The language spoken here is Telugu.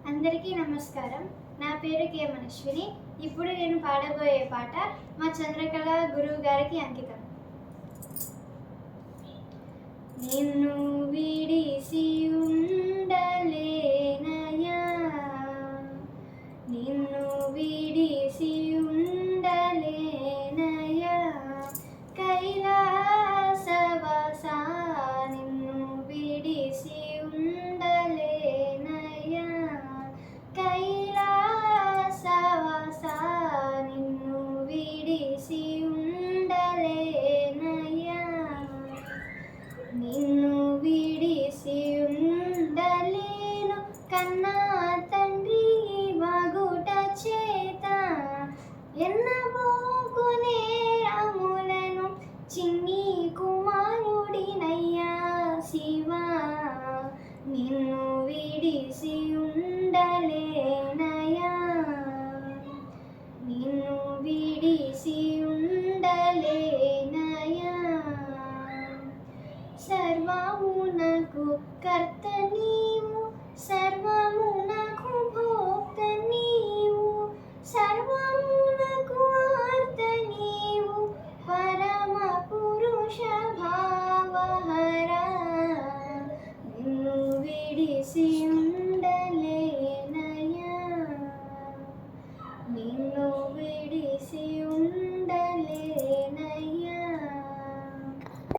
అందరికీ నమస్కారం. నా పేరు కే మనశ్విని. ఇప్పుడు నేను పాడబోయే పాట మా చంద్రకళ గురువు గారికి అంకితం. నిన్ను విడిసి ఉండలేనయా, నిన్ను విడిసి ఉండలేనయా, కైలాసవాసా నిన్ను విడిసి ఉండలేనయా, కైలాసవాసా నిన్ను విడిసి ఉండలేనయా, నిన్ను విడిసి ఉండలేను కన్నా తండ్రి మగుట చేత ఎన్నబోకు నేరములను చిన్ని కుమారుడినయ్యా శివా, నిన్ను విడిసి ఉండలేనయా, నిన్ను విడిసి ఉండలేనయా, సర్వమునకు కర్త నీవు, సర్వమునకు భోక్త నీవు, సర్వమునకు ఆర్త నీవు, పరమ పురుష భావహర, నిన్ను విడిసి ఉండలేన